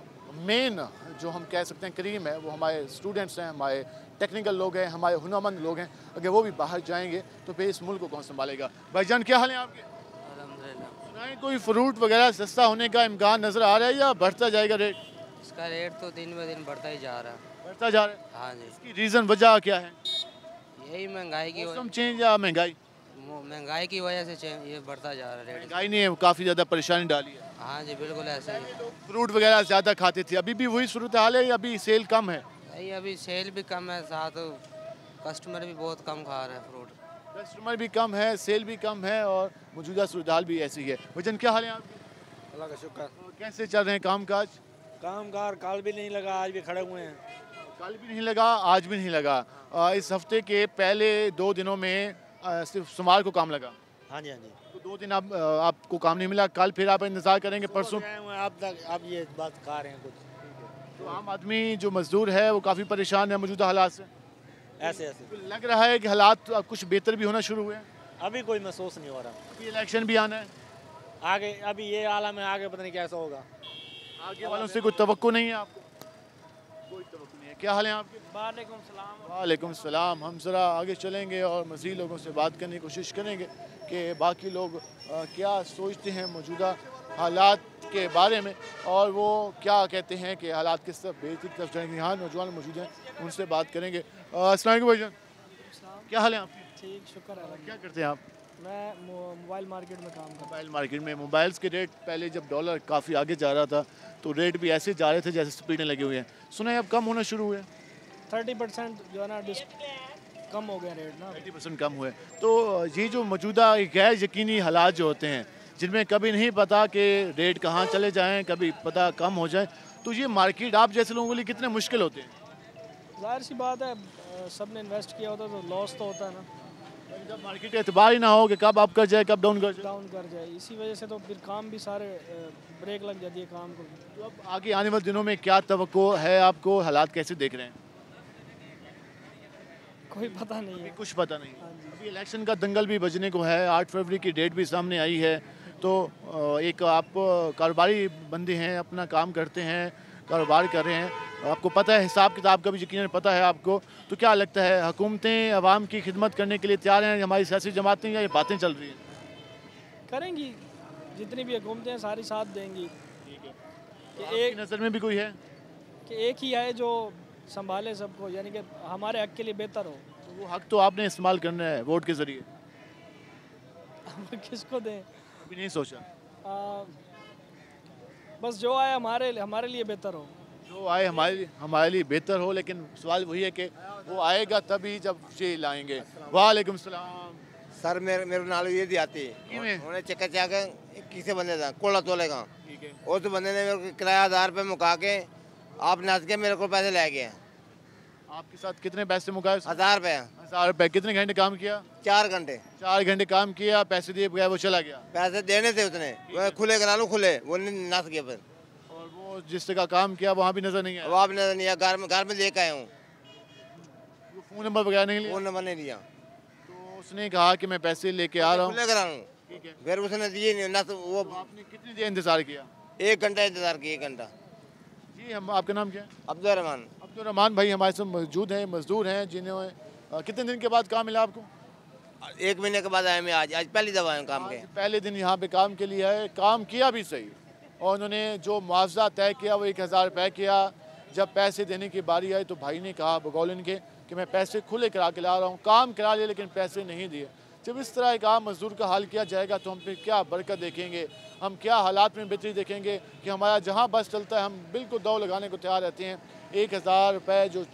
मेन जो हम कह सकते हैं क्रीम है वो हमारे स्टूडेंट्स हैं, हमारे टेक्निकल लोग हैं, हमारे हुनरमंद लोग हैं। अगर वो भी बाहर जाएंगे तो फिर इस मुल्क को कौन संभालेगा? भाईजान क्या हाल है आपके? सुनाए कोई फ्रूट वगैरह सस्ता होने का इम्कान नज़र आ रहा है या बढ़ता जाएगा रेट? इसका रेट तो दिन ब दिन बढ़ता ही जा रहा है। बढ़ता जा रहा है? हाँ जी। इसकी रीज़न वजह क्या है? यही महंगाई की मौसम चेंज या महंगाई? महंगाई की वजह से ये बढ़ता जा रहा है रेट। महंगाई ने काफ़ी ज़्यादा परेशानी डाली है। हाँ जी बिल्कुल ऐसे ही। फ्रूट वगैरह ज़्यादा खाते थे, अभी भी वही सूरत हाल है या अभी सेल कम है? नहीं अभी सेल भी कम है, साथ कस्टमर भी बहुत कम खा रहे हैं फ्रूट। कस्टमर भी कम है, सेल भी कम है और मौजूदा सूरत हाल भी ऐसी है। वजन क्या हाल है आपके? अल्लाह का शुक्र। कैसे चल रहे हैं काम काज? काम कार कल भी नहीं लगा, आज भी खड़े हुए हैं। कल भी नहीं लगा, आज भी नहीं लगा। इस हफ्ते के पहले 2 दिनों में सिर्फ सोमवार को काम लगा। हाँ जी हाँ जी। तो 2 दिन आपको काम नहीं मिला, कल फिर आप इंतज़ार करेंगे? परसों आप ये बात कह रहे हैं कुछ। तो आम आदमी जो मजदूर है वो काफ़ी परेशान है मौजूदा हालात से। ऐसे लग रहा है कि हालात कुछ बेहतर भी होना शुरू हुए हैं? अभी कोई महसूस नहीं हो रहा। अभी इलेक्शन भी आना है आगे, अभी ये आलम है, आगे पता नहीं कैसा होगा। आगे वालों से कोई तवक्को नहीं है आपको? कोई तवक्को नहीं है। क्या हाल है आपके? वालेकुम सलाम। वालेकुम सलाम। हम ज़रा आगे चलेंगे और मज़ीद लोगों से बात करने की कोशिश करेंगे कि बाकी लोग क्या सोचते हैं मौजूदा हालात के बारे में और वो क्या कहते हैं कि हालात किस तरफ बेहतरी की तरफ जाएंगे। यहाँ नौजवान मौजूद हैं, उनसे बात करेंगे। अस्सलाम वालेकुम भाईजान, क्या हाल है आपके? ठीक शुक्र है। क्या करते हैं आप? मैं मोबाइल मार्केट में काम करता हूँ। मोबाइल मार्केट में मोबाइल्स के रेट पहले जब डॉलर काफ़ी आगे जा रहा था तो रेट भी ऐसे जा रहे थे जैसे स्पीडें लगे हुए हैं, सुना है अब कम होना शुरू हुए? 30% जो है ना कम हो गया रेट ना, 30% कम हुए। तो ये जो मौजूदा गैर यकीनी हालात जो होते हैं जिनमें कभी नहीं पता कि रेट कहाँ चले जाएँ, कभी पता कम हो जाए, तो ये मार्केट आप जैसे लोगों के लिए कितने मुश्किल होते हैं? जाहिर सी बात है, सब ने इन्वेस्ट किया होता तो लॉस तो होता है ना। जब मार्केट का एतबार ही ना हो कि कब अप कर जाए कब डाउन कर जाए, इसी वजह से तो फिर काम भी सारे ब्रेक लग जाती है काम को। तो अब आगे आने वाले दिनों में क्या तवक्को है आपको, हालात कैसे देख रहे हैं? कोई पता नहीं है, कुछ पता नहीं। अभी इलेक्शन का दंगल भी बजने को है, 8 फरवरी की डेट भी सामने आई है, तो एक आप कारोबारी बंदे हैं, अपना काम करते हैं, कारोबार कर रहे हैं, आपको पता है हिसाब किताब का भी यकीनन पता है आपको, तो क्या लगता है हुकूमतें आवाम की खिदमत करने के लिए तैयार हैं हमारी सियासी जमातें, या ये बातें चल रही हैं? करेंगी, जितनी भी हुकूमतें हैं सारी साथ देंगी। तो एक नज़र में भी कोई है कि एक ही है जो संभाले सबको, यानी कि हमारे हक के लिए बेहतर हो। तो वो हक तो आपने इस्तेमाल करना है वोट के ज़रिए। किसको दें अभी नहीं सोचा? बस जो आए हमारे लिए बेहतर हो, जो आए हमारे लिए बेहतर हो, लेकिन सवाल वही है कि वो आएगा तभी जब ये लाएंगे। वालेकुम सलाम सर, मेरे नाल ये दी आती उन्हें चक्का चाका किसी बंदे का कोला तोले का, उस बंदे ने मेरे को किराया 1000 रुपये मुका के आप नाच के मेरे को पैसे ले गए। आपके साथ कितने पैसे मुकाए? 1000 रुपये। 1000 रुपये। कितने घंटे काम किया? 4 घंटे। 4 घंटे काम किया, पैसे दिए बगैर वो चला गया? पैसे देने थे उसने, खुले करा लो खुले, वो नाच गया। फिर और वो जिस जगह काम किया वहाँ भी नजर नहीं आया? वहाँ भी नजर नहीं आया, घर में लेके आया हूँ। फ़ोन नंबर वगैरह नहीं लिया? फ़ोन नंबर नहीं लिया। तो उसने कहा कि मैं पैसे लेके आ रहा हूँ, खुले करा लूँ, फिर उसने दिए नहीं ना। तो वो आपने कितनी देर इंतजार किया? 1 घंटा इंतजार किया। 1 घंटा। जी, हम आपका नाम क्या है? अब्दुल भाई हमारे साथ मौजूद हैं, मजदूर हैं जिन्हें कितने दिन के बाद काम मिला आपको? 1 महीने के बाद आया मैं, आज पहली दफ़ा आया काम के। पहले दिन यहाँ पे काम के लिए आए, काम किया भी सही और उन्होंने जो मुआवजा तय किया वो 1000 रुपये किया, जब पैसे देने की बारी आई तो भाई ने कहा बगौल इनके कि मैं पैसे खुले करा के ला रहा हूँ, काम करा लिए लेकिन पैसे नहीं दिए। जब इस तरह एक आम मजदूर का हाल किया जाएगा तो हम फिर क्या बरकत देखेंगे, हम क्या हालात में बेहतरी देखेंगे कि हमारा जहाँ बस चलता है हम बिल्कुल दौड़ लगाने को तैयार रहते हैं। 1000 रुपये जो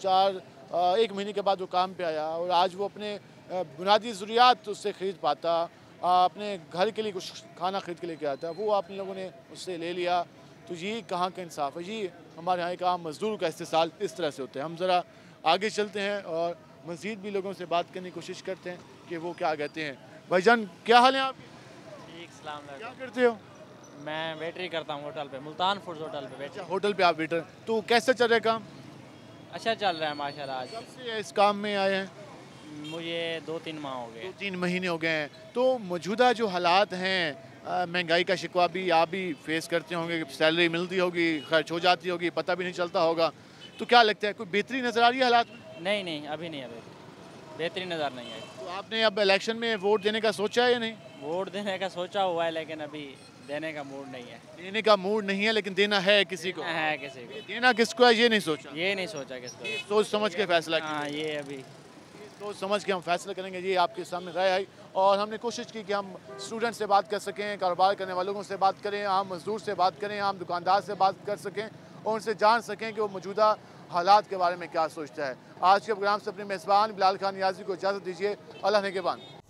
1 महीने के बाद वो काम पे आया और आज वो अपने बुनियादी ज़रूरियात उससे ख़रीद पाता, अपने घर के लिए कुछ खाना खरीद के लेके आता, वो आप लोगों ने उससे ले लिया। तो ये कहाँ का इंसाफ है? ये हमारे यहाँ एक आम मजदूर का इस्तेसाल इस तरह से होता है। हम ज़रा आगे चलते हैं और मज़ीद भी लोगों से बात करने की कोशिश करते हैं कि वो क्या कहते हैं। भाईजान क्या हाल है आप? ठीक, सलाम अलैकुम। क्या करते हो? मैं वेटरी करता हूँ होटल पे, मुल्तान फूड्स होटल पे वेटर। होटल पे आप वेटर, तो कैसे चल रहा है काम? अच्छा चल रहा है माशाल्लाह। आज कब से इस काम में आए हैं? मुझे 2-3 माह हो गए। 2-3 महीने हो गए हैं। तो मौजूदा जो हालात हैं, महंगाई का शिकवा भी आप भी फेस करते होंगे, सैलरी मिलती होगी, खर्च हो जाती होगी, पता भी नहीं चलता होगा, तो क्या लगता है कोई बेहतरी नज़र आ रही है हालात में? नहीं, अभी नहीं, अभी बेहतरीन नज़र नहीं है। तो आपने अब इलेक्शन में वोट देने का सोचा है या नहीं? वोट देने का सोचा हुआ है लेकिन अभी देने का मूड नहीं है। देने का मूड नहीं है लेकिन देना है किसी को? है किसी को। देना किसको है ये नहीं सोचा? ये नहीं सोचा किसको। सोच समझ के फैसला किया। हाँ, ये अभी सोच समझ के हम फैसला करेंगे। ये आपके सामने राय आई और हमने कोशिश की कि हम स्टूडेंट से बात कर सकें, कारोबार करने वालों से बात करें, आम मजदूर से बात करें, आम दुकानदार से बात कर सकें और उनसे जान सकें कि वो मौजूदा हालात के बारे में क्या सोचता है। आज के प्रोग्राम से अपने मेज़बान बिलाल खान नियाज़ी को इजाज़त दीजिए। अल्लाह ने के बाद।